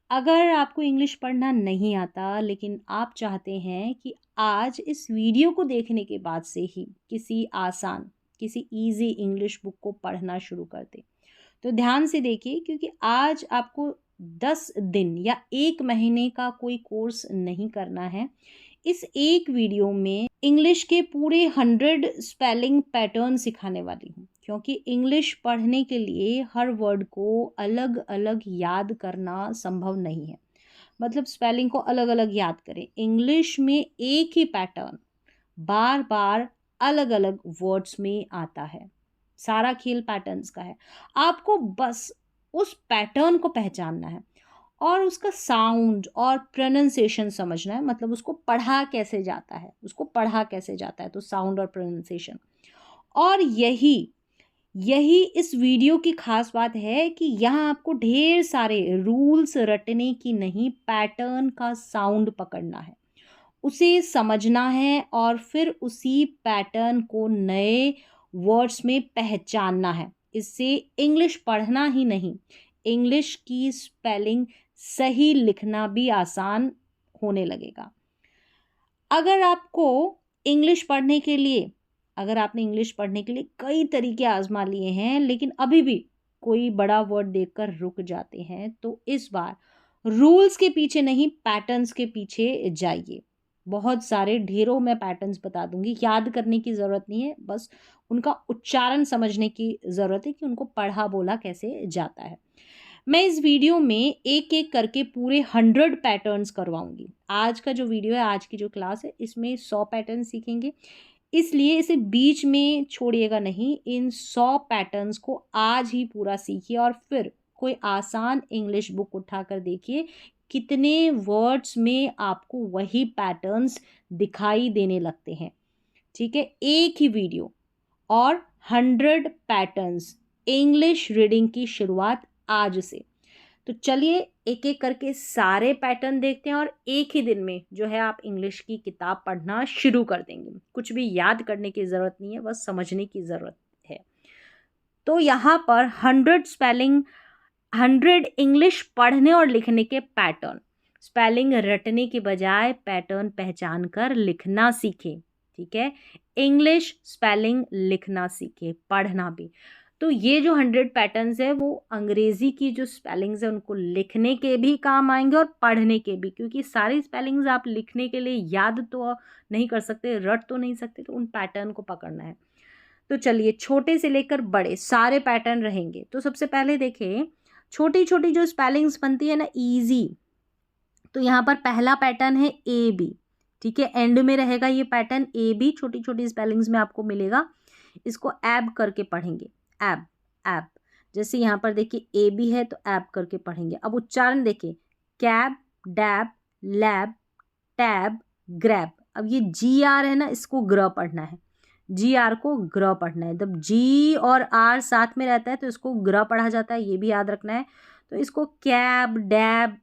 अगर आपको इंग्लिश पढ़ना नहीं आता लेकिन आप चाहते हैं कि आज इस वीडियो को देखने के बाद से ही किसी इजी इंग्लिश बुक को पढ़ना शुरू कर दें, तो ध्यान से देखिए, क्योंकि आज आपको 10 दिन या 1 महीने का कोई कोर्स नहीं करना है। इस एक वीडियो में इंग्लिश के पूरे 100 स्पेलिंग पैटर्न सिखाने वाली हूँ, क्योंकि इंग्लिश पढ़ने के लिए हर वर्ड को अलग अलग याद करना संभव नहीं है। मतलब स्पेलिंग को अलग अलग याद करें। इंग्लिश में एक ही पैटर्न बार बार अलग अलग वर्ड्स में आता है। सारा खेल पैटर्न्स का है। आपको बस उस पैटर्न को पहचानना है और उसका साउंड और प्रोनाउंसिएशन समझना है। मतलब उसको पढ़ा कैसे जाता है, तो साउंड और प्रोनाउंसिएशन। और यही इस वीडियो की खास बात है कि यहाँ आपको ढेर सारे रूल्स रटने की नहीं, पैटर्न का साउंड पकड़ना है, उसे समझना है और फिर उसी पैटर्न को नए वर्ड्स में पहचानना है। इससे इंग्लिश पढ़ना ही नहीं, इंग्लिश की स्पेलिंग सही लिखना भी आसान होने लगेगा। अगर आपने इंग्लिश पढ़ने के लिए कई तरीके आजमा लिए हैं लेकिन अभी भी कोई बड़ा वर्ड देखकर रुक जाते हैं, तो इस बार रूल्स के पीछे नहीं, पैटर्न्स के पीछे जाइए। बहुत सारे ढेरों में पैटर्न्स बता दूंगी, याद करने की ज़रूरत नहीं है, बस उनका उच्चारण समझने की ज़रूरत है कि उनको पढ़ा बोला कैसे जाता है। मैं इस वीडियो में एक एक करके पूरे 100 पैटर्न्स करवाऊंगी। आज का जो वीडियो है, आज की जो क्लास है, इसमें 100 पैटर्न सीखेंगे, इसलिए इसे बीच में छोड़िएगा नहीं। इन 100 पैटर्न्स को आज ही पूरा सीखिए और फिर कोई आसान इंग्लिश बुक उठाकर देखिए कितने वर्ड्स में आपको वही पैटर्न्स दिखाई देने लगते हैं। ठीक है, एक ही वीडियो और 100 पैटर्न्स, इंग्लिश रीडिंग की शुरुआत आज से। तो चलिए एक एक करके सारे पैटर्न देखते हैं और एक ही दिन में जो है आप इंग्लिश की किताब पढ़ना शुरू कर देंगे। कुछ भी याद करने की ज़रूरत नहीं है, बस समझने की ज़रूरत है। तो यहाँ पर 100 स्पेलिंग, 100 इंग्लिश पढ़ने और लिखने के पैटर्न। स्पेलिंग रटने के बजाय पैटर्न पहचान कर लिखना सीखें। ठीक है, इंग्लिश स्पेलिंग लिखना सीखें, पढ़ना भी। तो ये जो 100 पैटर्न्स है वो अंग्रेजी की जो स्पेलिंग्स है उनको लिखने के भी काम आएंगे और पढ़ने के भी, क्योंकि सारी स्पेलिंग्स आप लिखने के लिए याद तो नहीं कर सकते, रट तो नहीं सकते, तो उन पैटर्न को पकड़ना है। तो चलिए छोटे से लेकर बड़े सारे पैटर्न रहेंगे। तो सबसे पहले देखें, छोटी छोटी जो स्पेलिंग्स बनती है ना इजी, तो यहाँ पर पहला पैटर्न है ए बी। ठीक है, एंड में रहेगा ये पैटर्न ए बी, छोटी छोटी स्पेलिंग्स में आपको मिलेगा। इसको एब करके पढ़ेंगे, एब एब। जैसे यहाँ पर देखिए ए बी है तो एब करके पढ़ेंगे। अब उच्चारण देखिए, cab, dab, lab, tab, grab. अब ये जी आर है ना, इसको ग्र पढ़ना है, जी आर को ग्र पढ़ना है। जब जी और आर साथ में रहता है तो इसको ग्र पढ़ा जाता है, ये भी याद रखना है। तो इसको कैब, डैब,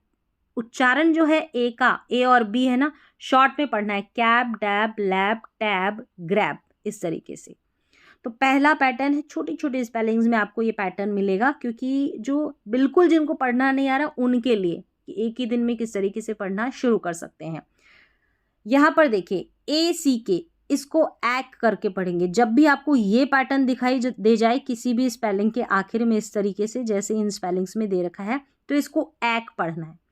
उच्चारण जो है ए का, ए और बी है ना, शॉर्ट में पढ़ना है, cab, dab, lab, tab, grab, इस तरीके से। तो पहला पैटर्न है, छोटी छोटी स्पेलिंग्स में आपको ये पैटर्न मिलेगा, क्योंकि जो बिल्कुल जिनको पढ़ना नहीं आ रहा उनके लिए कि एक ही दिन में किस तरीके से पढ़ना शुरू कर सकते हैं। यहाँ पर देखिए ए सी के, इसको ऐक करके पढ़ेंगे। जब भी आपको ये पैटर्न दिखाई दे जाए किसी भी स्पेलिंग के आखिर में इस तरीके से, जैसे इन स्पेलिंग्स में दे रखा है, तो इसको ऐक पढ़ना है।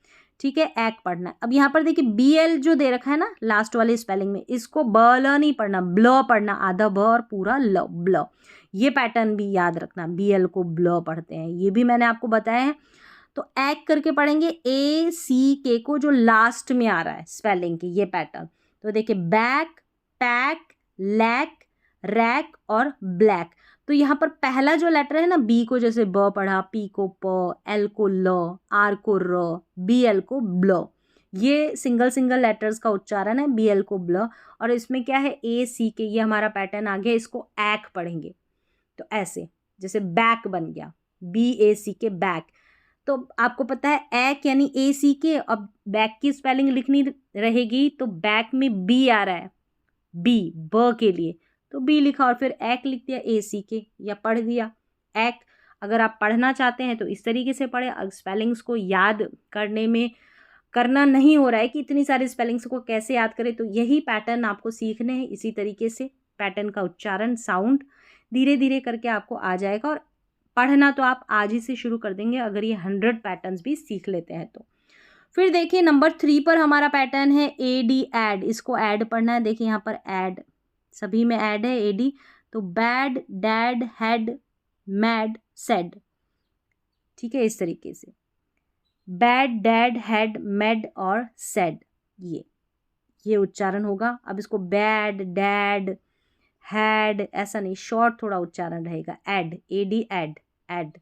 ठीक है, ऐक पढ़ना है। अब यहाँ पर देखिए बी एल जो दे रखा है ना लास्ट वाले स्पेलिंग में, इसको ब ल नहीं पढ़ना, ब्ल पढ़ना, आधा ब और पूरा ल, ब्ल। ये पैटर्न भी याद रखना, बी एल को ब्ल पढ़ते हैं, ये भी मैंने आपको बताया है। तो ऐक करके पढ़ेंगे ए सी के को, जो लास्ट में आ रहा है स्पेलिंग की, ये पैटर्न। तो देखिए बैक, पैक, लैक, रैक और ब्लैक। तो यहाँ पर पहला जो लेटर है ना, बी को जैसे ब पढ़ा, पी को प, एल को ल, आर को र, बी एल को ब्ल। ये सिंगल सिंगल लेटर्स का उच्चारण है, बी एल को ब्ल। और इसमें क्या है, ए सी के, ये हमारा पैटर्न आ गया, इसको ऐक पढ़ेंगे। तो ऐसे जैसे बैक बन गया, बी ए सी के, बैक। तो आपको पता है ऐक यानी ए सी के। अब बैक की स्पेलिंग लिखनी रहेगी, तो बैक में बी आ रहा है, बी, ब के लिए, तो बी लिखा और फिर ऐक लिख दिया ए सी के, या पढ़ दिया ऐक। अगर आप पढ़ना चाहते हैं तो इस तरीके से पढ़ें। अगर स्पेलिंग्स को याद करने में करना नहीं हो रहा है कि इतनी सारी स्पेलिंग्स को कैसे याद करें, तो यही पैटर्न आपको सीखने हैं। इसी तरीके से पैटर्न का उच्चारण, साउंड धीरे धीरे करके आपको आ जाएगा और पढ़ना तो आप आज ही से शुरू कर देंगे अगर ये 100 पैटर्न्स भी सीख लेते हैं तो। फिर देखिए नंबर 3 पर हमारा पैटर्न है एडी, ऐड। इसको ऐड पढ़ना है। देखिए यहाँ पर ऐड, सभी में ऐड है एडी। तो bad, dad, had, mad, said. ठीक है, इस तरीके से बैड, डैड, हैड, मैड और सेड, ये उच्चारण होगा। अब इसको बैड, डैड, हैड ऐसा नहीं, शॉर्ट थोड़ा उच्चारण रहेगा। Ad, AD, ad, ad.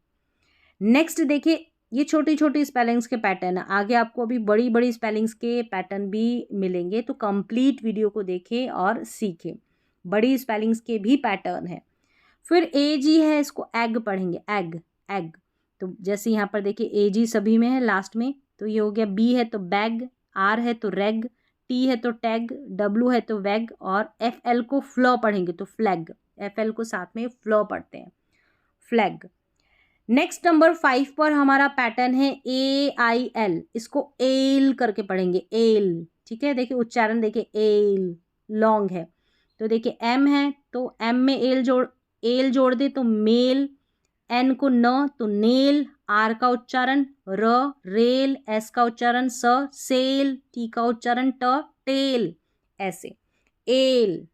Next देखिए, ये छोटी छोटी स्पेलिंग्स के पैटर्न है। आगे आपको अभी बड़ी बड़ी स्पेलिंग्स के पैटर्न भी मिलेंगे, तो कंप्लीट वीडियो को देखें और सीखें। बड़ी स्पेलिंग्स के भी पैटर्न है। फिर ए जी है, इसको एग पढ़ेंगे। Egg, egg. तो जैसे यहाँ पर देखिए ए जी सभी में है लास्ट में, तो ये हो गया। बी है तो बैग, आर है तो रेग, टी है तो टैग, डब्लू है तो वैग और एफ एल को फ्लॉ पढ़ेंगे तो फ्लैग। एफ एल को साथ में फ्लॉ पढ़ते हैं, फ्लैग। नेक्स्ट नंबर 5 पर हमारा पैटर्न है ए आई एल। इसको एल करके पढ़ेंगे, एल। ठीक है, देखिए उच्चारण देखिए, एल लॉन्ग है। तो देखिए एम है तो एम में एल जोड़ दे तो मेल, एन को न तो नेल, आर का उच्चारण र, रेल, एस का उच्चारण स, सेल, टी का उच्चारण ट, टेल। ऐसे एल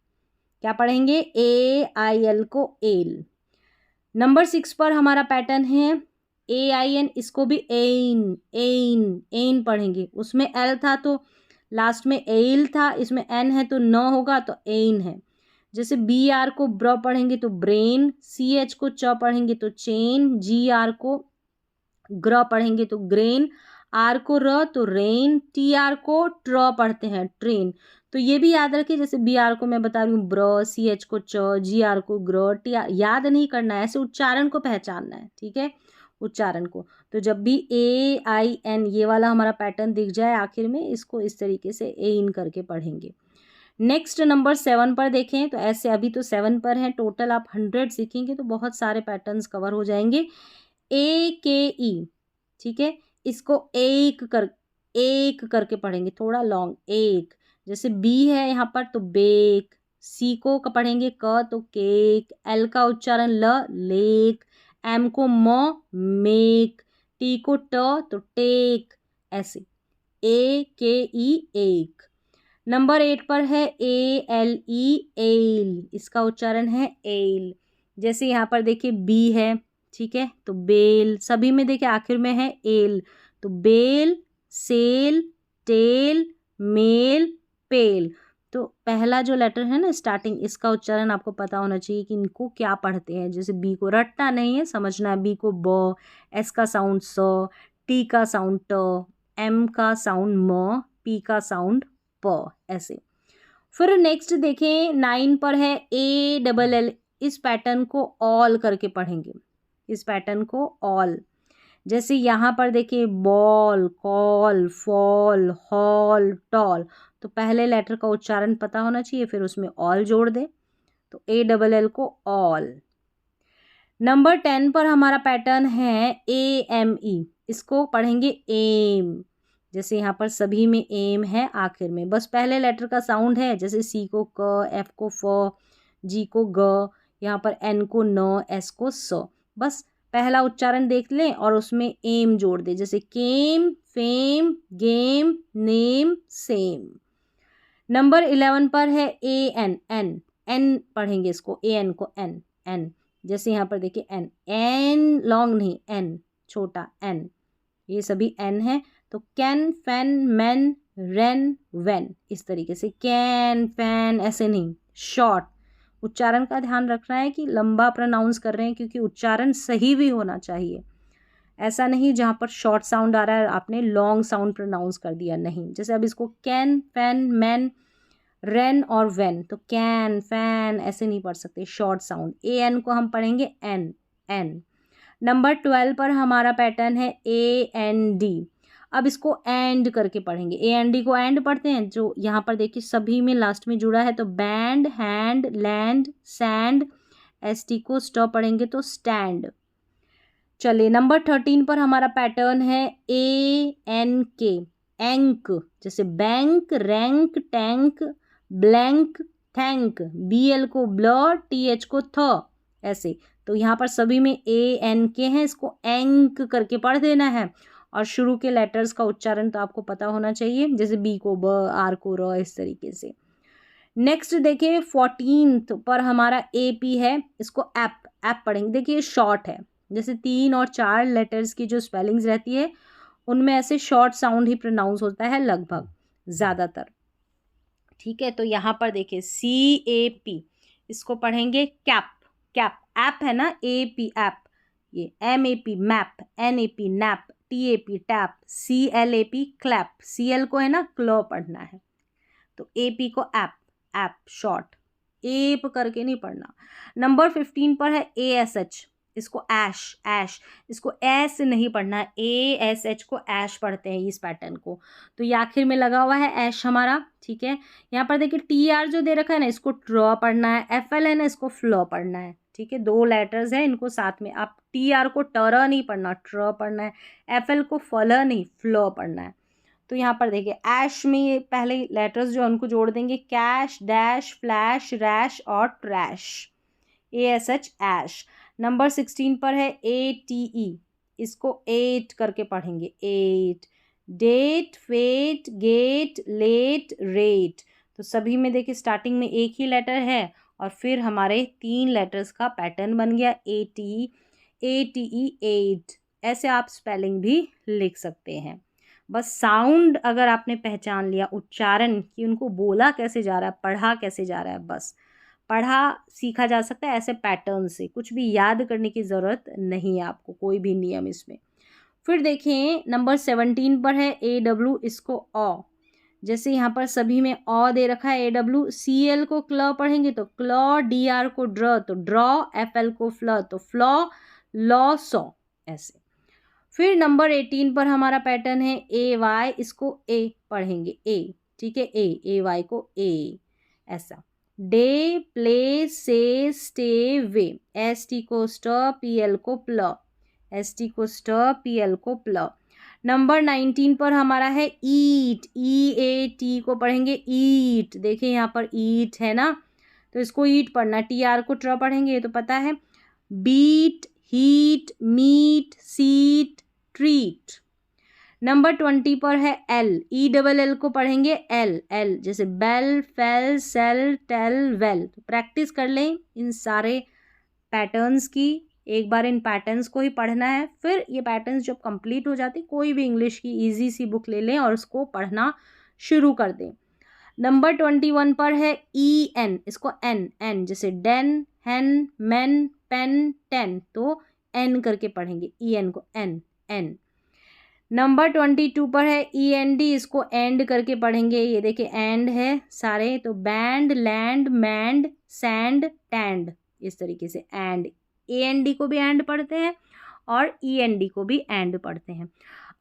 क्या पढ़ेंगे, ए आई एल को एल। नंबर 6 पर हमारा पैटर्न है ए आई एन। इसको भी एन, एन, एन पढ़ेंगे। उसमें एल था तो लास्ट में एल था, इसमें एन है तो न होगा तो एन है। जैसे बी आर को ब्र पढ़ेंगे तो ब्रेन, सी एच को च पढ़ेंगे तो चेन, जी आर को ग्र पढ़ेंगे तो ग्रेन, आर को र तो रेन, टी आर को ट्र पढ़ते हैं ट्रेन। तो ये भी याद रखिए, जैसे बी आर को मैं बता रही हूँ ब्र, सी एच को च, जी आर को ग्र, टी आर याद नहीं करना है, ऐसे उच्चारण को पहचानना है। ठीक है, उच्चारण को। तो जब भी ए आई एन ये वाला हमारा पैटर्न दिख जाए आखिर में, इसको इस तरीके से ए इन करके पढ़ेंगे। नेक्स्ट नंबर 7 पर देखें तो ऐसे अभी तो 7 पर हैं, टोटल आप 100 सीखेंगे तो बहुत सारे पैटर्न्स कवर हो जाएंगे। ए के ई, ठीक है, इसको एक करके पढ़ेंगे, थोड़ा लॉन्ग, एक। जैसे बी है यहाँ पर तो बेक, सी को पढ़ेंगे क तो केक, एल का उच्चारण ल, लेक, एम को म, मेक, टी को ट तो टेक। ऐसे ए के ई, एक। नंबर 8 पर है ए एल ई, एल। इसका उच्चारण है एल। जैसे यहाँ पर देखिए बी है, ठीक है, तो बेल। सभी में देखिए आखिर में है एल, तो बेल, सेल, टेल, मेल, पेल। तो पहला जो लेटर है ना स्टार्टिंग, इसका उच्चारण आपको पता होना चाहिए कि इनको क्या पढ़ते हैं। जैसे बी को रटना नहीं है, समझना है। बी को ब, एस का साउंड स, टी का साउंड ट, एम का साउंड म, पी का साउंड प। ऐसे। फिर नेक्स्ट देखें 9 पर है ए डबल एल। इस पैटर्न को ऑल करके पढ़ेंगे, इस पैटर्न को ऑल। जैसे यहाँ पर देखिए ball, call, fall, hall, tall. तो पहले लेटर का उच्चारण पता होना चाहिए, फिर उसमें ऑल जोड़ दे तो ए डबल एल को ऑल। नंबर 10 पर हमारा पैटर्न है ए एम ई। इसको पढ़ेंगे एम। जैसे यहाँ पर सभी में एम है आखिर में, बस पहले लेटर का साउंड है। जैसे सी को क, एफ को फ, जी को ग, यहाँ पर एन को न, एस को स। बस पहला उच्चारण देख लें और उसमें एम जोड़ दे। जैसे came, fame, game, name, same. Number 11 पर है ए एन, एन। एन पढ़ेंगे इसको, ए एन को एन, एन। जैसे यहाँ पर देखिए एन, एन लॉन्ग नहीं, एन छोटा, एन। ये सभी एन है। तो can, fan, man, ran, van. इस तरीके से कैन, फैन ऐसे नहीं, शॉर्ट। उच्चारण का ध्यान रखना है कि लंबा प्रोनाउंस कर रहे हैं, क्योंकि उच्चारण सही भी होना चाहिए। ऐसा नहीं जहाँ पर शॉर्ट साउंड आ रहा है आपने लॉन्ग साउंड प्रोनाउंस कर दिया, नहीं। जैसे अब इसको कैन, फैन, मैन, रेन और वेन। तो कैन, फैन ऐसे नहीं पढ़ सकते, शॉर्ट साउंड। ए एन को हम पढ़ेंगे एन, एन। नंबर 12 पर हमारा पैटर्न है ए एन डी। अब इसको एंड करके पढ़ेंगे। ए एन डी को एंड पढ़ते हैं, जो यहाँ पर देखिए सभी में लास्ट में जुड़ा है। तो band, hand, land, sand. S T को स्टॉप पढ़ेंगे तो स्टैंड। चलिए नंबर 13 पर हमारा पैटर्न है ANK, एंक, जैसे bank, rank, tank, blank, thank, BL को ब्ल, TH को थ, ऐसे। तो यहाँ पर सभी में ANK हैं, इसको एंक करके पढ़ देना है। और शुरू के लेटर्स का उच्चारण तो आपको पता होना चाहिए, जैसे B को ब, R को र, इस तरीके से। नेक्स्ट देखिए 14th पर हमारा AP है, इसको ऐप पढ़ेंगे। देखिए शॉर्ट है, जैसे 3 और 4 लेटर्स की जो स्पेलिंग्स रहती है उनमें ऐसे शॉर्ट साउंड ही प्रोनाउंस होता है लगभग ज़्यादातर। ठीक है, तो यहाँ पर देखिए CAP, इसको पढ़ेंगे कैप, कैप। ऐप है ना, AP ऐप, ये MAP map, NAP nap, TAP tap, CLAP clap, CL को है ना क्लॉ पढ़ना है, तो AP को ऐप शॉर्ट, एप करके नहीं पढ़ना। नंबर 15 पर है ASH, इसको ऐश, इसको ऐस नहीं पढ़ना है, ASH को ऐश पढ़ते हैं इस पैटर्न को। तो ये आखिर में लगा हुआ है ऐश हमारा। ठीक है, यहाँ पर देखिए TR जो दे रखा है ना, इसको ट्रॉ पढ़ना है, FL है ना, इसको फ्लॉ पढ़ना है। ठीक है, 2 लेटर्स हैं, इनको साथ में आप TR को टर नहीं पढ़ना, ट्रॉ पढ़ना है, FL को फल नहीं, फ्लॉ पढ़ना है। तो यहाँ पर देखिए ऐश में पहले लेटर्स जो उनको जोड़ देंगे, कैश, डैश, फ्लैश, रैश और ट्रैश, ASH ऐश। नंबर 16 पर है ATE, इसको 8 करके पढ़ेंगे, 8। Date, fate, gate, late, rate, तो सभी में देखिए स्टार्टिंग में एक ही लेटर है और फिर हमारे 3 लेटर्स का पैटर्न बन गया, ATE, 8। ऐसे आप स्पेलिंग भी लिख सकते हैं। बस साउंड अगर आपने पहचान लिया, उच्चारण कि उनको बोला कैसे जा रहा है, पढ़ा कैसे जा रहा है, बस पढ़ा सीखा जा सकता है ऐसे पैटर्न से। कुछ भी याद करने की ज़रूरत नहीं है आपको, कोई भी नियम इसमें। फिर देखें नंबर 17 पर है AW, इसको ऑ, जैसे यहाँ पर सभी में ऑ दे रखा है AW। CL को क्ल पढ़ेंगे तो क्लॉ, DR को ड्र तो ड्रॉ, FL को फ्ल तो फ्लॉ, लॉ, सॉ, ऐसे। फिर नंबर 18 पर हमारा पैटर्न है AY, इसको A पढ़ेंगे, A। ठीक है, AY को A, ऐसा। डे, प्ले, से, स्टे, वे, ST को स्ट, PL को प्ल, ST को स्ट, PL को प्ल। नंबर 19 पर हमारा है ईट, EAT को पढ़ेंगे ईट। देखिए यहाँ पर ईट है ना, तो इसको ईट पढ़ना, TR को ट्र पढ़ेंगे, ये तो पता है। Beat, heat, meat, seat, treat. Number 20 पर है ELL को पढ़ेंगे L, जैसे bell, fell, sell, tell, well. तो प्रैक्टिस कर लें इन सारे पैटर्न्स की, एक बार इन पैटर्न्स को ही पढ़ना है। फिर ये पैटर्न्स जब कंप्लीट हो जाती, कोई भी इंग्लिश की इजी सी बुक ले लें और उसको पढ़ना शुरू कर दें। नंबर 21 पर है EN, इसको N, जैसे डेन, हेन, मेन, पेन, टेन, तो N करके पढ़ेंगे, EN को N। नंबर 22 पर है END, इसको एंड करके पढ़ेंगे, ये देखिए एंड है सारे, तो band, land, mand, sand, tand, इस तरीके से एंड। AND को भी एंड पढ़ते हैं और END को भी एंड पढ़ते हैं।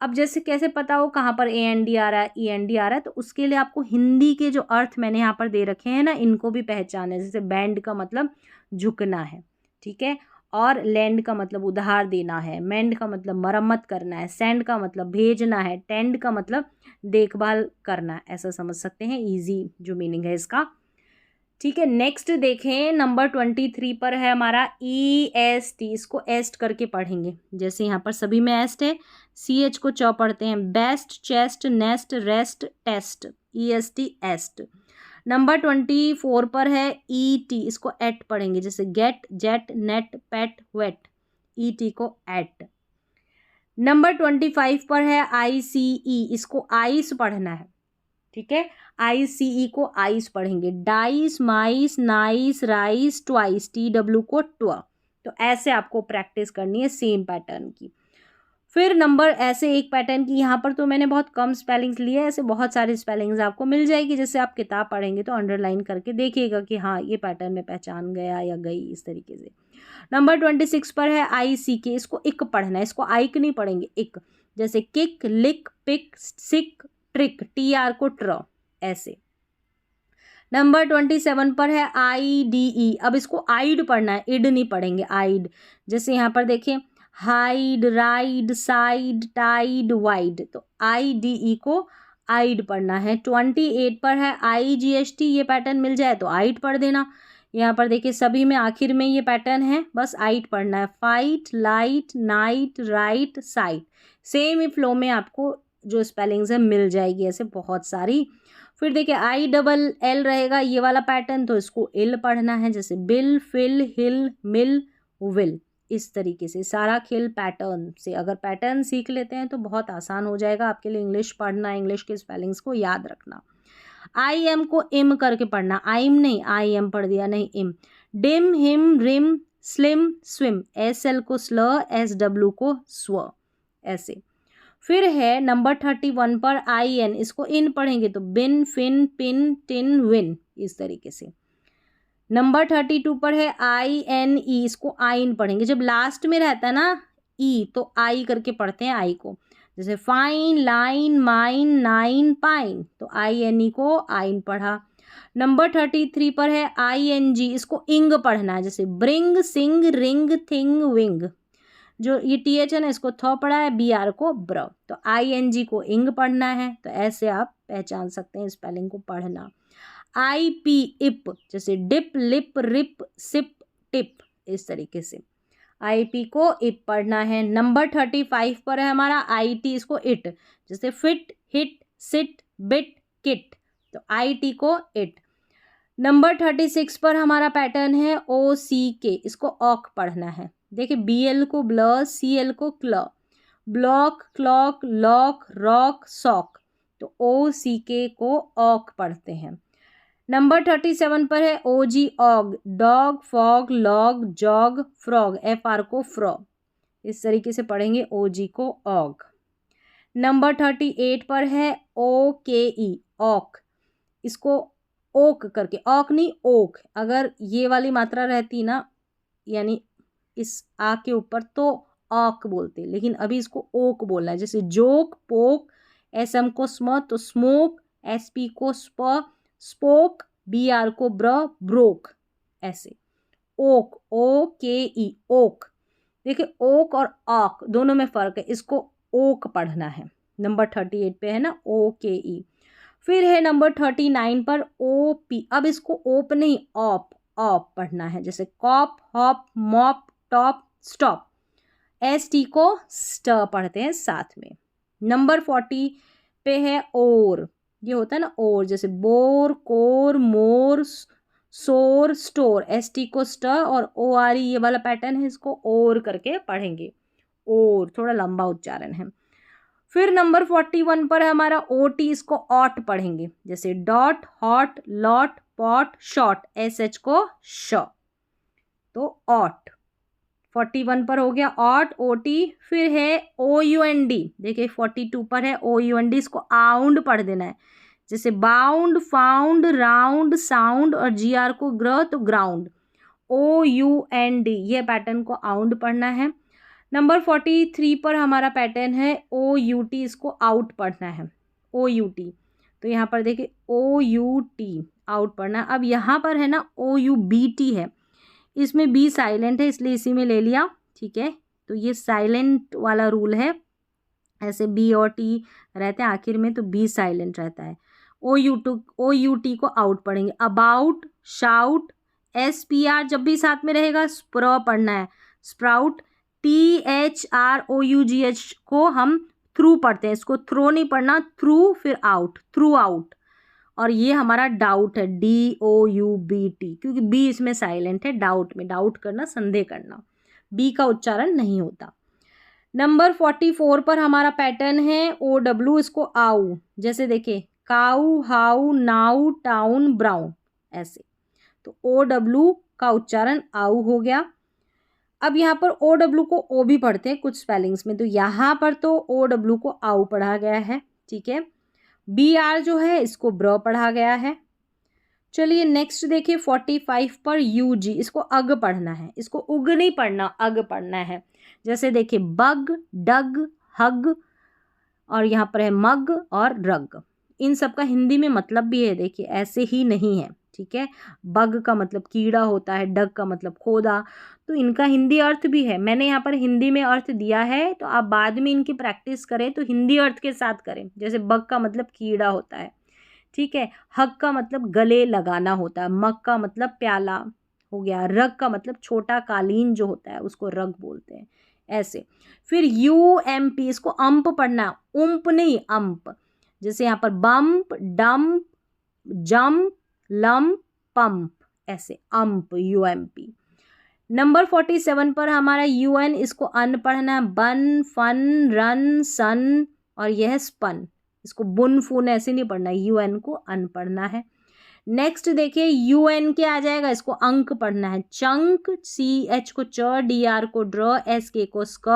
अब जैसे कैसे पता हो कहाँ पर AND आ रहा है, END आ रहा है, तो उसके लिए आपको हिंदी के जो अर्थ मैंने यहाँ पर दे रखे हैं ना, इनको भी पहचाना है। जैसे बैंड का मतलब झुकना है, ठीक है, और लैंड का मतलब उधार देना है, मेंड का मतलब मरम्मत करना है, सेंड का मतलब भेजना है, टेंड का मतलब देखभाल करना, ऐसा समझ सकते हैं, इजी जो मीनिंग है इसका। ठीक है, नेक्स्ट देखें नंबर 23 पर है हमारा EST, इसको एस्ट करके पढ़ेंगे, जैसे यहाँ पर सभी में एस्ट है। CH को च पढ़ते हैं, best, chest, nest, rest, test, EST est. Number 24 पर है ET, इसको एट पढ़ेंगे, जैसे get, jet, net, pet, wet, ET को एट। नंबर 25 पर है ICE, इसको आइस पढ़ना है, ठीक है, ICE को आइस पढ़ेंगे। डाइस, माइस, नाइस, राइस, ट्वाइस, TW को ट्व। तो ऐसे आपको प्रैक्टिस करनी है सेम पैटर्न की। फिर नंबर ऐसे एक पैटर्न की, यहाँ पर तो मैंने बहुत कम स्पेलिंग्स लिए, ऐसे बहुत सारी स्पेलिंग्स आपको मिल जाएगी, जैसे आप किताब पढ़ेंगे तो अंडरलाइन करके देखिएगा कि हाँ ये पैटर्न में पहचान गया या गई, इस तरीके से। नंबर 26 पर है ICK, इसको इक पढ़ना है, इसको आइक नहीं पढ़ेंगे, इक, जैसे किक, लिक, पिक, सिक, ट्रिक, TR को ट्र, ऐसे। नंबर 27 पर है IDE, अब इसको आइड पढ़ना है, इड नहीं पढ़ेंगे, आइड। जैसे यहाँ पर देखिए hide, ride, side, tide, wide. तो IDE को आइड पढ़ना है। 28 पर है IGST, ये पैटर्न मिल जाए तो आइड पढ़ देना। यहाँ पर देखिए सभी में आखिर में ये पैटर्न है, बस आइट पढ़ना है। Fight, light, night, right, sight. Same ही फ्लो में आपको जो स्पेलिंग्स है मिल जाएगी, ऐसे बहुत सारी। फिर देखिए ILL रहेगा ये वाला पैटर्न, तो इसको इल पढ़ना है, जैसे bill, fill, hill, mill, will. इस तरीके से सारा खेल पैटर्न से, अगर पैटर्न सीख लेते हैं तो बहुत आसान हो जाएगा आपके लिए इंग्लिश पढ़ना, इंग्लिश के स्पेलिंग्स को याद रखना। IM को इम करके पढ़ना, आइम नहीं, IM पढ़ दिया, नहीं im. Dim, him, rim, slim, swim. SL को स्ल, SW को स्व, ऐसे। फिर है नंबर 31 पर IN, इसको इन पढ़ेंगे तो बिन, फिन, पिन, टिन, विन, इस तरीके से। नंबर 32 पर है INE, इसको आइन पढ़ेंगे। जब लास्ट में रहता है ना ई तो आई करके पढ़ते हैं आई को, जैसे fine, line, mine, nine, pine. तो INE को आइन पढ़ा। नंबर 33 पर है ING, इसको इंग पढ़ना है, जैसे ब्रिंग, सिंग, रिंग, थिंग, विंग। जो ये TH है ना, इसको थॉ पढ़ा है, BR को ब्र। तो ING को इंग पढ़ना है। तो ऐसे आप पहचान सकते हैं स्पेलिंग को पढ़ना। IP, इप, जैसे dip, lip, rip, sip, tip, इस तरीके से IP को इप पढ़ना है। नंबर 35 पर है हमारा IT, इसको इट, जैसे fit, hit, sit, bit, kit. तो IT को इट। नंबर 36 पर हमारा पैटर्न है OCK, इसको ऑक पढ़ना है। देखिए BL को ब्ल, CL को क्ल, block, clock, lock, rock, sock. तो OCK को ऑक पढ़ते हैं। नंबर 37 पर है OG, og, dog, fog, log, jog, frog, FR को फ्रॉ। इस तरीके से पढ़ेंगे OG को ऑग। नंबर 38 पर है OKE, ऑक, इसको ओक करके, ऑक नहीं ओक, अगर ये वाली मात्रा रहती ना यानी इस आ के ऊपर तो ऑक बोलते, लेकिन अभी इसको ओक बोलना है। जैसे जोक, पोक, SM को स्म तो स्मोक, SP को स्प, स्पोक, BR को ब्र, ब्रोक, ऐसे। Oak, OKE, oak. देखिए ओक और ऑक दोनों में फर्क है, इसको ओक पढ़ना है। नंबर 38 पे है ना OKE। फिर है नंबर 39 पर OP, अब इसको ओप नहीं ऑप, ऑप पढ़ना है, जैसे cop, hop, mop, top, stop. ST को स्ट पढ़ते हैं साथ में। नंबर 40 पे है और, ये होता है ना और, जैसे बोर, कोर, मोर, सोर, स्टोर। ST को स्ट और ORE ये वाला पैटर्न है, इसको और करके पढ़ेंगे, और थोड़ा लंबा उच्चारण है। फिर नंबर 41 पर है हमारा OT, इसको ऑट पढ़ेंगे, जैसे dot, hot, lot, pot, shot. SH को श, तो ऑट। 41 पर हो गया ऑट, OT। फिर है OUND, देखिए 42 पर है OUND, इसको आउंड पढ़ देना है, जैसे बाउंड, फाउंड, राउंड, साउंड, और GR को ग्र तो ग्राउंड। OUND ये पैटर्न को आउंड पढ़ना है। नंबर 43 पर हमारा पैटर्न है OUT, इसको आउट पढ़ना है, OUT। तो यहाँ पर देखिए OUT आउट पढ़ना है। अब यहाँ पर है ना OUBT है, इसमें B साइलेंट है इसलिए इसी में ले लिया, ठीक है। तो ये साइलेंट वाला रूल है, ऐसे B और T रहते हैं आखिर में तो B साइलेंट रहता है। OUT को आउट पढ़ेंगे। अबाउट, शाउट, SPR जब भी साथ में रहेगा स्प्र पढ़ना है, स्प्राउट। THROUGH को हम थ्रू पढ़ते हैं, इसको थ्रो नहीं पढ़ना, थ्रू फिर आउट, थ्रू आउट। और ये हमारा डाउट है, DOUBT, क्योंकि B इसमें साइलेंट है, डाउट में, डाउट करना, संदेह करना, B का उच्चारण नहीं होता। नंबर 44 पर हमारा पैटर्न है OW, इसको आउ, जैसे देखिए cow, how, now, town, brown, ऐसे। तो OW का उच्चारण आउ हो गया। अब यहाँ पर OW को O भी पढ़ते हैं कुछ स्पेलिंग्स में, तो यहाँ पर तो OW को आउ पढ़ा गया है, ठीक है। BR जो है इसको ब्र पढ़ा गया है। चलिए नेक्स्ट देखिए 45 पर UG, इसको अग पढ़ना है, इसको उग नहीं पढ़ना, अग पढ़ना है। जैसे देखिए बग, डग, हग, और यहाँ पर है मग और रग। इन सब का हिंदी में मतलब भी है, देखिए ऐसे ही नहीं है, ठीक है। बग का मतलब कीड़ा होता है, डग का मतलब खोदा, तो इनका हिंदी अर्थ भी है। मैंने यहाँ पर हिंदी में अर्थ दिया है, तो आप बाद में इनकी प्रैक्टिस करें तो हिंदी अर्थ के साथ करें। जैसे बग का मतलब कीड़ा होता है, ठीक है। हक का मतलब गले लगाना होता है। मग का मतलब प्याला हो गया। रग का मतलब छोटा कालीन जो होता है उसको रग बोलते हैं, ऐसे। फिर UMP, इसको अम्प पढ़ना, उम्प नहीं, अम्प। जैसे यहाँ पर bump, dump, jump, lump, pump, ऐसे अम्प, UMP। नंबर 47 पर हमारा UN, इसको अन पढ़ना है। बन, फन, रन, सन, और यह स्पन, इसको बुन फून ऐसे नहीं पढ़ना, UN को अन पढ़ना है। नेक्स्ट देखिए UN के आ जाएगा, इसको अंक पढ़ना है। चंक, CH को च, DR को ड्र, SK को स्क,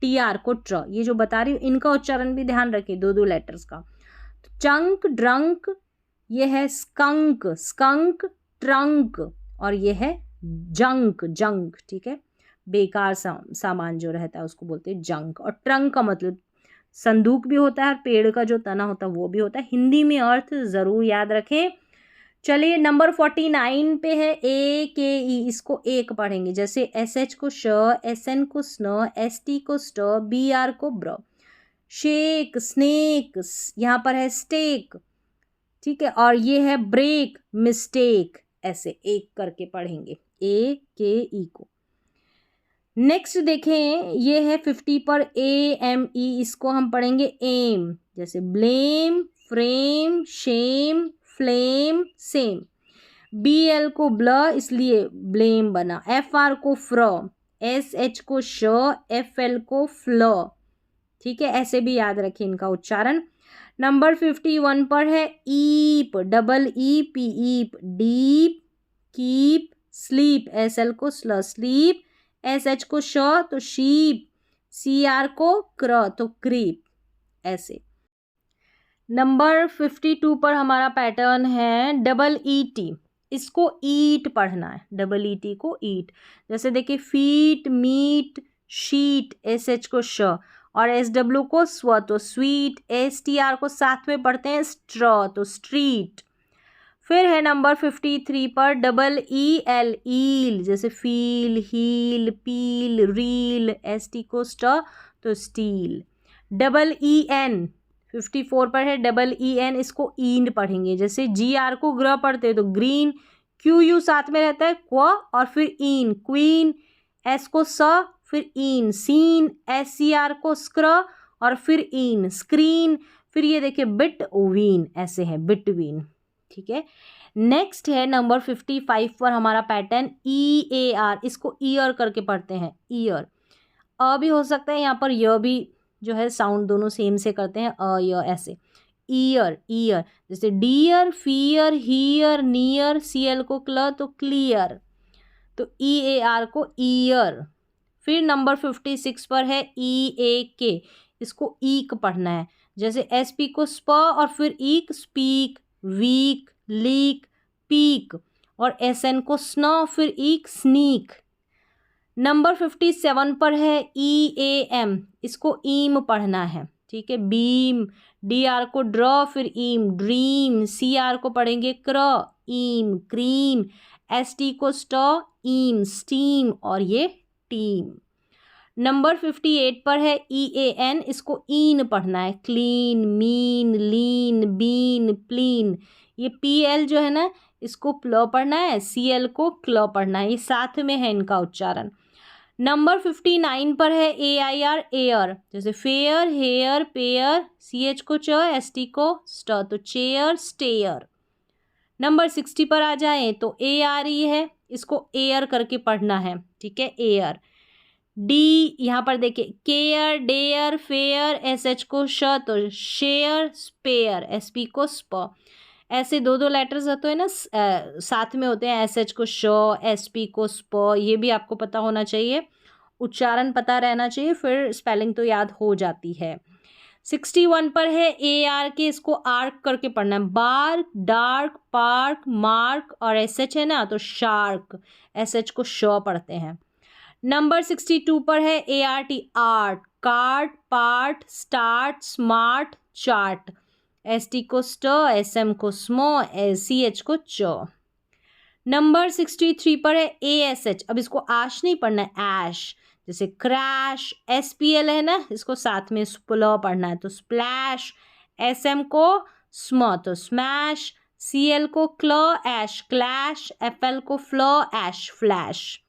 TR को ट्र। ये जो बता रही हूँ इनका उच्चारण भी ध्यान रखिए, दो दो लेटर्स का। तो चंक, ड्रंक, ये है स्कंक, स्कंक, ट्रंक, और ये है जंक, जंक, ठीक है। बेकार सामान जो रहता है उसको बोलते हैं जंक। और ट्रंक का मतलब संदूक भी होता है, और पेड़ का जो तना होता है वो भी होता है। हिंदी में अर्थ जरूर याद रखें। चलिए नंबर 49 पे है AKE, इसको एक पढ़ेंगे। जैसे SH को श, SN को स्न, ST को स्ट, BR को ब्र। शेक, स्नेक, यहाँ पर है स्टेक, ठीक है। और ये है ब्रेक, मिस्टेक, ऐसे एक करके पढ़ेंगे AKE को। नेक्स्ट देखें, ये है 50 पर AME, इसको हम पढ़ेंगे एम। जैसे blame, frame, shame, flame, same. BL को ब्ल, इसलिए ब्लेम बना। FR को फ्र, SH को श, FL को फ्ल, ठीक है। ऐसे भी याद रखें इनका उच्चारण। नंबर 51 पर है eep, double EP, eep. Deep, keep, sleep, SL को स्ल, स्लीप। SH को श तो शीप, CR को क्र तो क्रीप, ऐसे। नंबर 52 पर हमारा पैटर्न है डबल ET, इसको ईट पढ़ना है। डबल ET को ईट। जैसे देखिए फीट, मीट, शीट, SH को श, और SW को स्व तो स्वीट। STR को साथ में पढ़ते हैं स्ट्रॉ तो स्ट्रीट। फिर है नंबर 53 पर डबल EL, ईल। जैसे फील, हील, पील, रील। ST को स्ट तो स्टील। डबल EN 54 पर है डबल EN, इसको ईंड पढ़ेंगे। जैसे GR को ग्र पढ़ते हैं तो ग्रीन। QU साथ में रहता है क्व, और फिर ईन, क्वीन। S को स, फिर ईन, सीन। SCR को स्क्र, और फिर ईन, स्क्रीन। फिर ये देखिए बिट, वीन, ऐसे है बिटवीन, ठीक है। नेक्स्ट है नंबर 55 पर हमारा पैटर्न EAR, इसको ईयर करके पढ़ते हैं, ईयर। अ भी हो सकता है यहाँ पर, य भी जो है साउंड दोनों सेम से करते हैं, अ य ऐसे। Ear, ear. जैसे dear, fear, here, near. CL को क्ल तो क्लियर, तो EAR को ईयर। फिर नंबर 56 पर है EAK, इसको ईक पढ़ना है। जैसे SP को स्प, और फिर ईक, स्पीक, वीक, लीक, पीक। और SN को स्न, फिर ईक, स्नीक। नंबर 57 पर है EAM, इसको ईम पढ़ना है, ठीक है। बीम, DR को ड्रॉ, फिर ईम, ड्रीम। CR को पढ़ेंगे क्र, ईम, क्रीम। ST को स्ट, ईम, स्टीम, और ये टीम। नंबर 58 पर है EAN, इसको ईन पढ़ना है। Clean, mean, lean, been, प्लीन। ये PL जो है ना, इसको प्ल पढ़ना है। CL को क्ल पढ़ना है, ये साथ में है इनका उच्चारण। नंबर 59 पर है AIR, एयर। जैसे फेयर, हेयर, पेयर। CH को च, ST को स्ट तो चेयर, स्टेयर। नंबर 60 पर आ जाएं तो ARE है, इसको एयर करके पढ़ना है, ठीक है, एयर। डी, यहाँ पर देखिए केयर, डेयर, फेयर। SH को श तो शेयर, स्पेयर। SP को स्प। ऐसे दो दो लेटर्स होते हैं ना, साथ में होते हैं। SH को श, SP को स्प, ये भी आपको पता होना चाहिए, उच्चारण पता रहना चाहिए, फिर स्पेलिंग तो याद हो जाती है। 61 पर है AR के, इसको आर्क करके पढ़ना है। बार्क, डार्क, पार्क, मार्क, और SH है ना तो शार्क। SH को श पढ़ते हैं। नंबर 62 पर है ART, art, cart, part, start, smart, chart. ST को स्ट, SM को स्मो, CH को च। नंबर 63 पर है ASH। अब इसको आश नहीं पढ़ना है, ऐश। जैसे क्रैश, SPL है ना, इसको साथ में स्प्ल पढ़ना है, तो स्प्लैश। SM को स्म, तो स्मैश। CL को क्ल, ऐश क्लैश। FL को फ्ल, ऐश फ्लैश।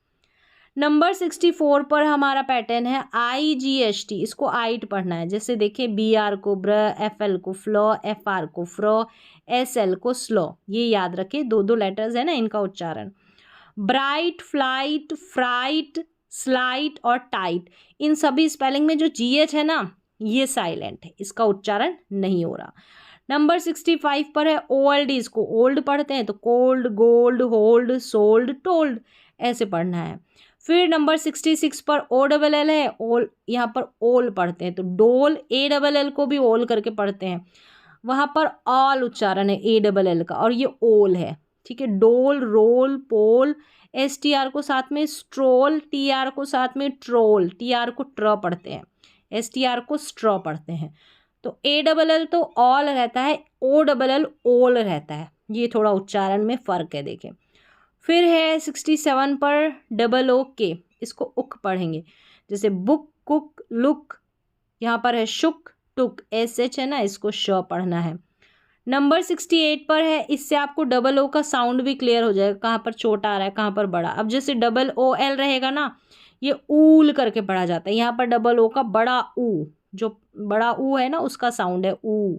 नंबर 64 पर हमारा पैटर्न है IGHT। इसको आइट पढ़ना है। जैसे देखिए BR को ब्र, FL को फ्लो, FR को फ्रो, SL को स्लो। ये याद रखिए, दो दो लेटर्स है ना इनका उच्चारण। ब्राइट, फ्लाइट, फ्राइट, स्लाइट और टाइट, इन सभी स्पेलिंग में जो GH है ना ये साइलेंट है, इसका उच्चारण नहीं हो रहा। नंबर 65 पर है OLD। इसको ओल्ड पढ़ते हैं तो cold, gold, hold, sold, told, ऐसे पढ़ना है। फिर नंबर 66 पर OLL है, ओल, यहाँ पर ओल पढ़ते हैं तो डोल। ALL को भी ओल करके पढ़ते हैं, वहाँ पर ऑल उच्चारण है ALL का, और ये ओल है, ठीक है। डोल, रोल, पोल। STR को साथ में स्ट्रोल, TR को साथ में ट्रोल। TR को ट्र पढ़ते हैं, STR को स्ट्रॉ पढ़ते हैं। तो ALL तो ऑल रहता है, OLL ओल रहता है, ये थोड़ा उच्चारण में फ़र्क है, देखें। फिर है 67 पर OOK। इसको उक पढ़ेंगे, जैसे बुक, कुक, लुक। यहाँ पर है शुक, टुक, SH है ना, इसको श पढ़ना है। नंबर 68 पर है, इससे आपको OO का साउंड भी क्लियर हो जाएगा, कहाँ पर छोटा आ रहा है कहाँ पर बड़ा। अब जैसे OOL रहेगा ना, ये ऊल करके पढ़ा जाता है, यहाँ पर OO का बड़ा ऊ, जो बड़ा ऊ है ना उसका साउंड है ऊ।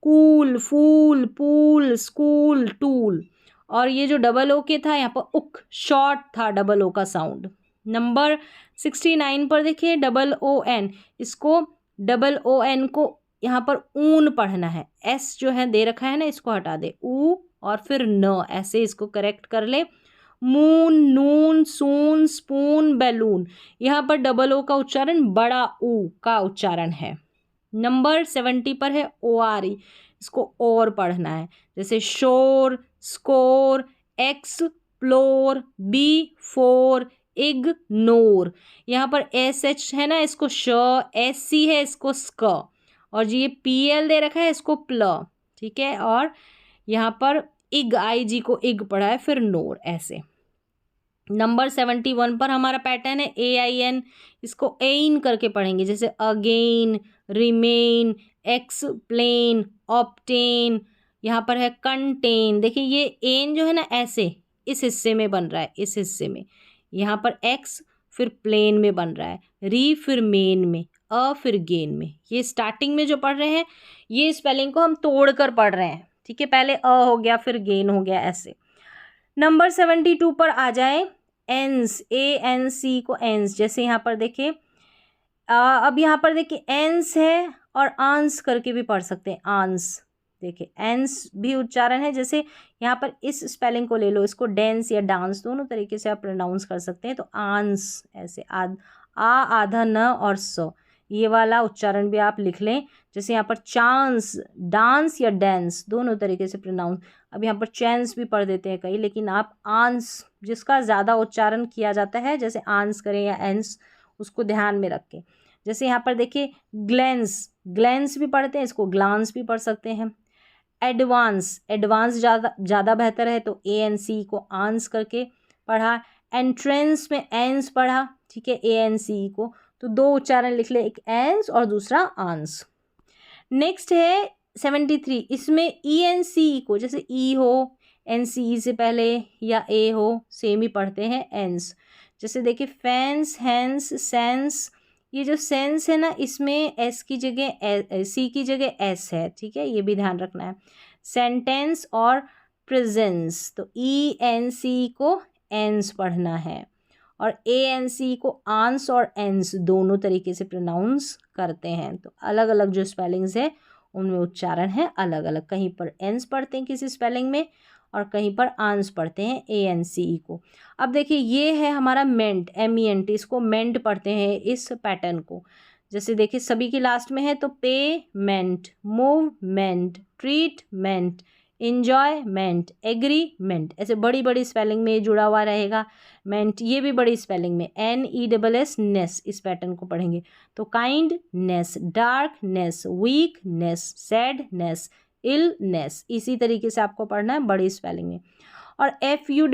कूल, फूल, पूल, स्कूल, टूल। और ये जो OOK था यहाँ पर उक, शॉर्ट था OO का साउंड। नंबर 69 पर देखिए OON। इसको OON को यहाँ पर ऊन पढ़ना है, S जो है दे रखा है ना इसको हटा दे, ऊ और फिर न, ऐसे इसको करेक्ट कर ले। मून, नून, सून, स्पून, बैलून। यहाँ पर OO का उच्चारण बड़ा ऊ का उच्चारण है। नंबर 70 पर है ORE। इसको और पढ़ना है, जैसे शोर, स्कोर, एक्सप्लोर, बिफोर, इग्नोर। यहाँ पर SH है ना, इसको श, SC है इसको स्क, और जी ये PL दे रखा है इसको प्ल, ठीक है। और यहाँ पर IG को इग पढ़ा है, फिर नोर, ऐसे। नंबर 71 पर हमारा पैटर्न है AIN। इसको एन करके पढ़ेंगे, जैसे अगेन, रिमेन, एक्सप्लेन, ऑब्टेन। यहाँ पर है कंटेन। देखिए ये एन जो है ना ऐसे इस हिस्से में बन रहा है, इस हिस्से में। यहाँ पर एक्स फिर प्लेन में बन रहा है, री फिर मेन में, अ फिर गेन में। ये स्टार्टिंग में जो पढ़ रहे हैं ये स्पेलिंग को हम तोड़ कर पढ़ रहे हैं, ठीक है। पहले अ हो गया फिर गेन हो गया, ऐसे। नंबर 72 पर आ जाए एंस, ANC को एंस। जैसे यहाँ पर देखिए अब यहाँ पर देखिए एंस है और आंस करके भी पढ़ सकते हैं, आंस। देखिए एंस भी उच्चारण है, जैसे यहाँ पर इस स्पेलिंग को ले लो, इसको डेंस या डांस दोनों तरीके से आप प्रोनाउंस कर सकते हैं। तो आंस, ऐसे आधा न और स, ये वाला उच्चारण भी आप लिख लें। जैसे यहाँ पर चांस, डांस या डेंस दोनों तरीके से प्रोनाउंस। अब यहाँ पर चैंस भी पढ़ देते हैं कई, लेकिन आप आंस जिसका ज़्यादा उच्चारण किया जाता है, जैसे आंस करें या एंस, उसको ध्यान में रखें। जैसे यहाँ पर देखिए ग्लेंस, ग्लेंस भी पढ़ते हैं, इसको ग्लांस भी पढ़ सकते हैं। एडवांस, एडवांस ज़्यादा बेहतर है, तो ANC को आंस करके पढ़ा। एंट्रेंस में एंस पढ़ा, ठीक है, ANC को। तो दो उच्चारण लिख ले, एक एंस और दूसरा आंस। नेक्स्ट है 73। इसमें ENC को, जैसे ई हो, NCE से पहले, या ए हो, सेम ही पढ़ते हैं एंस। जैसे देखिए फैंस, हैंस, सेंस। ये जो सेंस है ना, इसमें S की जगह C की जगह S है, ठीक है, ये भी ध्यान रखना है। सेंटेंस और प्रेजेंस, तो ENC को एंस पढ़ना है, और ANC को आंस और एंस दोनों तरीके से प्रोनाउंस करते हैं। तो अलग अलग जो स्पेलिंग्स है उनमें उच्चारण है अलग अलग, कहीं पर एंस पढ़ते हैं किसी स्पेलिंग में और कहीं पर आंस पढ़ते हैं ANCE को। अब देखिए ये है हमारा मेंट, MENT। इसको मेंट पढ़ते हैं इस पैटर्न को। जैसे देखिए सभी की लास्ट में है, तो payment, movement, treatment, enjoyment, agreement, ऐसे बड़ी बड़ी स्पेलिंग में जुड़ा हुआ रहेगा। मेंट ये भी बड़ी स्पेलिंग में, NESS, नेस, इस पैटर्न को पढ़ेंगे। तो kindness, darkness, weakness, sadness, illness, इसी तरीके से आपको पढ़ना है बड़ी स्पेलिंग में। और FUL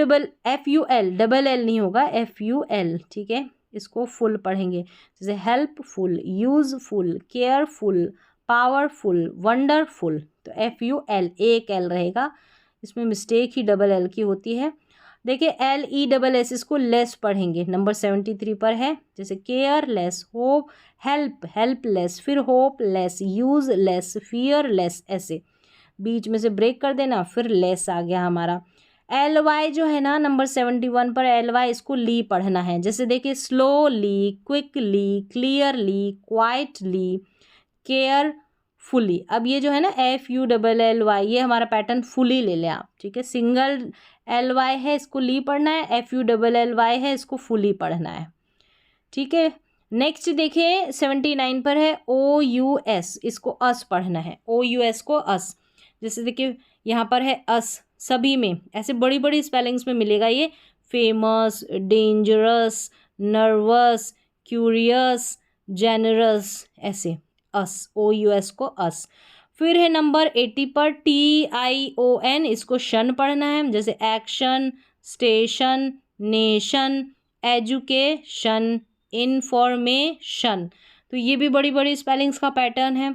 डबल एल नहीं होगा, FUL, ठीक है, इसको फुल पढ़ेंगे। जैसे helpful, useful, careful, powerful, wonderful. तो FUL एक एल रहेगा, इसमें मिस्टेक ही डबल एल की होती है। देखिए LESS, इसको लेस पढ़ेंगे, नंबर 73 पर है। जैसे केयरलेस, होप, हेल्पलेस, फिर होपलेस, यूजलेस, फियरलेस, ऐसे बीच में से ब्रेक कर देना, फिर लेस आ गया हमारा। LY जो है ना नंबर 71 पर, LY इसको ली पढ़ना है। जैसे देखिए slowly, quickly, clearly, quietly, carefully. अब ये जो है ना FULLY, ये हमारा पैटर्न फुली ले लें आप, ठीक है। सिंगल LY है, इसको ली पढ़ना है। FULLY है, इसको फुली पढ़ना है, ठीक है। नेक्स्ट देखिए 79 पर है OUS, इसको अस पढ़ना है। OUS को अस। जैसे देखिए यहाँ पर है अस, सभी में ऐसे बड़ी बड़ी स्पेलिंग्स में मिलेगा ये। Famous, dangerous, nervous, curious, generous, ऐसे अस, OUS को अस। फिर है नंबर 80 पर TION, इसको शन पढ़ना है। जैसे action, station, nation, education, information. तो ये भी बड़ी बड़ी स्पेलिंग्स का पैटर्न है।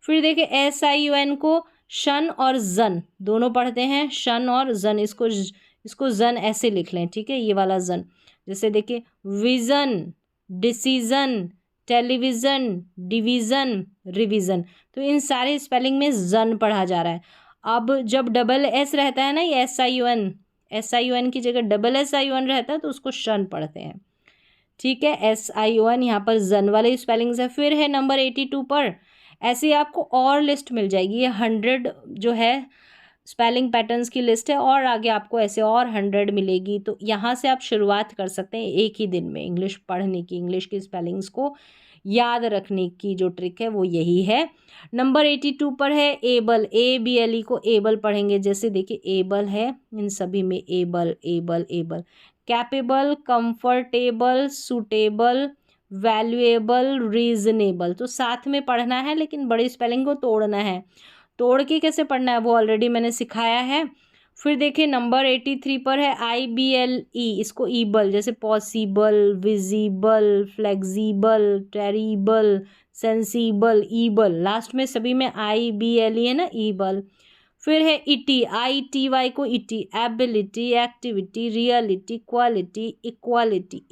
फिर देखिए SION को शन और जन दोनों पढ़ते हैं, शन और जन। इसको जन ऐसे लिख लें, ठीक है, ये वाला जन। जैसे देखिए vision, decision, television, division, revision. तो इन सारे स्पेलिंग में जन पढ़ा जा रहा है। अब जब डबल एस रहता है ना, ये SION की जगह डबल SION रहता है, तो उसको शन पढ़ते हैं, ठीक है। SION यहाँ पर जन वाले स्पेलिंग्स है। फिर है नंबर 82 पर, ऐसे आपको और लिस्ट मिल जाएगी। ये 100 जो है स्पेलिंग पैटर्न्स की लिस्ट है, और आगे आपको ऐसे और 100 मिलेगी। तो यहाँ से आप शुरुआत कर सकते हैं एक ही दिन में इंग्लिश पढ़ने की, इंग्लिश की स्पेलिंग्स को याद रखने की जो ट्रिक है वो यही है। नंबर 82 पर है एबल, ABLE को एबल पढ़ेंगे। जैसे देखिए एबल है, इन सभी में able able able. Capable, comfortable, suitable, valuable, reasonable. तो साथ में पढ़ना है, लेकिन बड़ी स्पेलिंग को तोड़ना है। तोड़ के कैसे पढ़ना है वो ऑलरेडी मैंने सिखाया है। फिर देखिए नंबर 83 पर है IBLE, इसको ईबल। जैसे possible, visible, flexible, terrible, sensible, ible. Last में सभी में IBLE है ना, ईबल। फिर है ITY को ity, ability, activity, reality, quality, equality,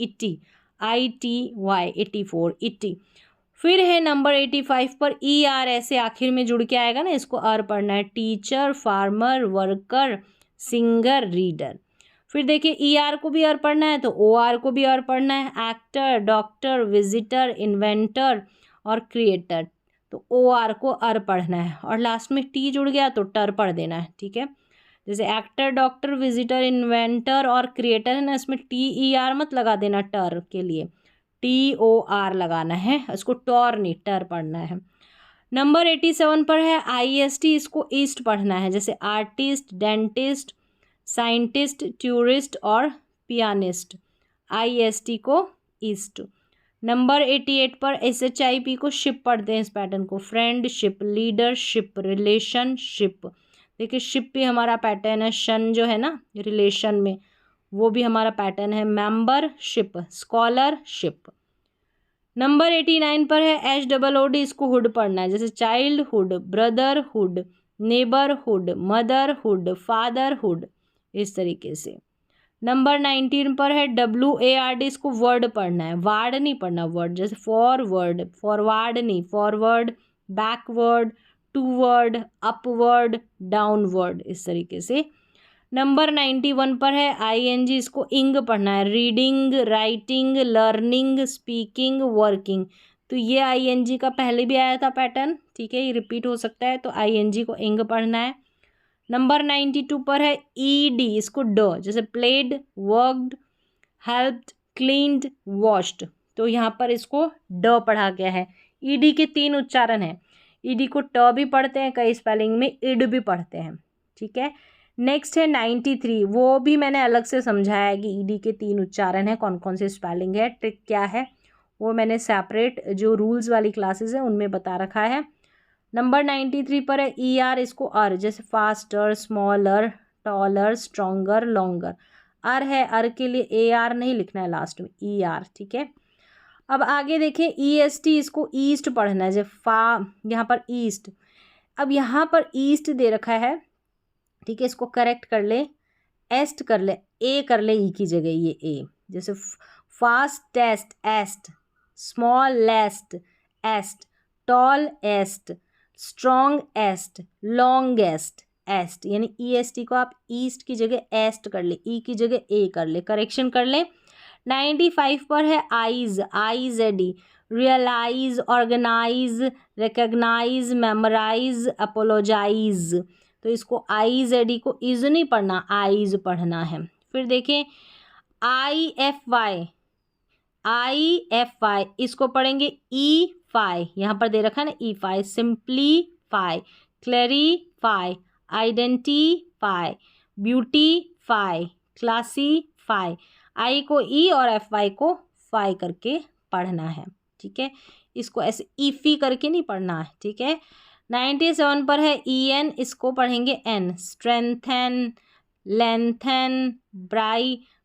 ITY 84 ity. फिर है नंबर 85 पर ER, ऐसे आखिर में जुड़ के आएगा ना, इसको आर पढ़ना है। Teacher, farmer, worker, singer, reader. फिर देखिए ER को भी आर पढ़ना है, तो OR को भी आर पढ़ना है। एक्टर, डॉक्टर, विजिटर, इन्वेंटर और क्रिएटर। तो OR को आर पढ़ना है, और लास्ट में T जुड़ गया तो टर पढ़ देना है, ठीक है। जैसे एक्टर, डॉक्टर, विजिटर, इन्वेंटर और क्रिएटर है ना, इसमें TER मत लगा देना टर के लिए, TOR लगाना है, इसको टॉर नहीं टर पढ़ना है। नंबर 87 पर है IST, इसको ईस्ट पढ़ना है। जैसे आर्टिस्ट, डेंटिस्ट, साइंटिस्ट, टूरिस्ट और पियानिस्ट। IST को ईस्ट। नंबर 88 पर SHIP को शिप पढ़ते हैं, इस पैटर्न को। Friendship, leadership, relationship. देखिए शिप भी हमारा पैटर्न है, शन जो है ना रिलेशन में, वो भी हमारा पैटर्न है। Membership, scholarship. नंबर 89 पर है HOOD, इसको हुड पढ़ना है। जैसे childhood, brotherhood, neighbourhood, motherhood, fatherhood, इस तरीके से। नंबर 19 पर है WARD, इसको वर्ड पढ़ना है, वार्ड नहीं पढ़ना, वर्ड। जैसे फॉरवर्ड, फॉरवर्ड नहीं, forward, backward, toward, upward, downward, इस तरीके से। नंबर 91 पर है ING, इसको इंग पढ़ना है। Reading, writing, learning, speaking, working. तो ये ING का पहले भी आया था पैटर्न, ठीक है, ये रिपीट हो सकता है, तो ING को इंग पढ़ना है। नंबर 92 पर है ED, इसको ड। जैसे played, worked, helped, cleaned, washed. तो यहाँ पर इसको ड पढ़ा गया है। ED के 3 उच्चारण हैं। ED को ट भी पढ़ते हैं, कई स्पेलिंग में इड भी पढ़ते हैं, ठीक है। नेक्स्ट है 93, वो भी मैंने अलग से समझाया है कि ED के 3 उच्चारण हैं, कौन कौन से स्पेलिंग है, ट्रिक क्या है, वो मैंने सेपरेट जो रूल्स वाली क्लासेस है उनमें बता रखा है। नंबर 93 पर है ER, इसको अर। जैसे faster, smaller, taller, stronger, longer. Er है, अर के लिए ए आर नहीं लिखना है लास्ट में, ई आर, ठीक है। अब आगे देखें, ई एस टी, इसको ईस्ट पढ़ना है, जब फा यहाँ पर ईस्ट, अब यहाँ पर ईस्ट दे रखा है, ठीक है, इसको करेक्ट कर ले, एस्ट कर ले, ए कर ले ई की जगह, ये ए, जैसे fastest est, smallest est, tall est, strong est, longest est, यानी ई एस टी को आप ईस्ट की जगह एस्ट कर ले, ई की जगह ए कर ले, करेक्शन कर ले। 95 पर है आइज, IZD, realise, organise, recognise, memorise, apologise. तो इसको IZD को इज नहीं पढ़ना, आइज पढ़ना है। फिर देखें IFY, इसको पढ़ेंगे EFY, यहाँ पर दे रखा है ना EFY, simplify, clarify, identify, beautify, classify. I को ई और FY को फाई करके पढ़ना है, ठीक है, इसको ऐसे ईफी करके नहीं पढ़ना है, ठीक है। 97 पर है EN, इसको पढ़ेंगे N, strengthen, lengthen,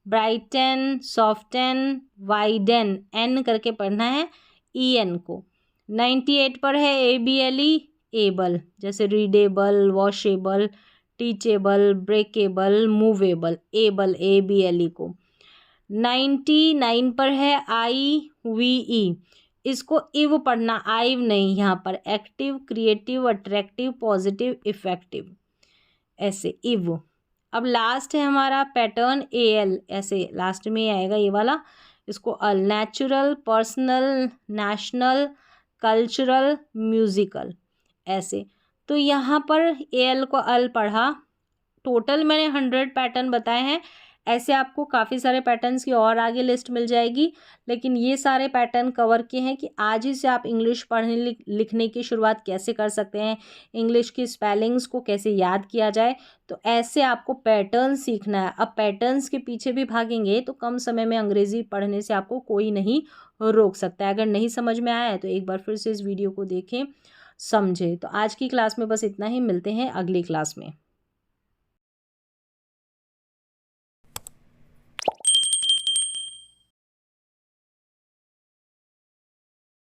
brighten, soften, widen, N करके पढ़ना है EN को। 98 पर है ABLE, एबल, जैसे readable, washable, teachable, breakable, movable, able, ABLE को। 99 पर है IVE, इसको इव पढ़ना, आइव नहीं, यहाँ पर active, creative, attractive, positive, effective, ऐसे इव। अब लास्ट है हमारा पैटर्न AL, ऐसे लास्ट में आएगा ये वाला, इसको al, natural, personal, national, cultural, musical, ऐसे। तो यहाँ पर AL को अल पढ़ा। टोटल मैंने 100 पैटर्न बताए हैं, ऐसे आपको काफ़ी सारे पैटर्न्स की और आगे लिस्ट मिल जाएगी, लेकिन ये सारे पैटर्न कवर किए हैं कि आज ही से आप इंग्लिश पढ़ने लिखने की शुरुआत कैसे कर सकते हैं, इंग्लिश की स्पेलिंग्स को कैसे याद किया जाए। तो ऐसे आपको पैटर्न सीखना है। अब पैटर्न्स के पीछे भी भागेंगे तो कम समय में अंग्रेज़ी पढ़ने से आपको कोई नहीं रोक सकता है। अगर नहीं समझ में आया है तो एक बार फिर से इस वीडियो को देखें, समझें। तो आज की क्लास में बस इतना ही, मिलते हैं अगली क्लास में।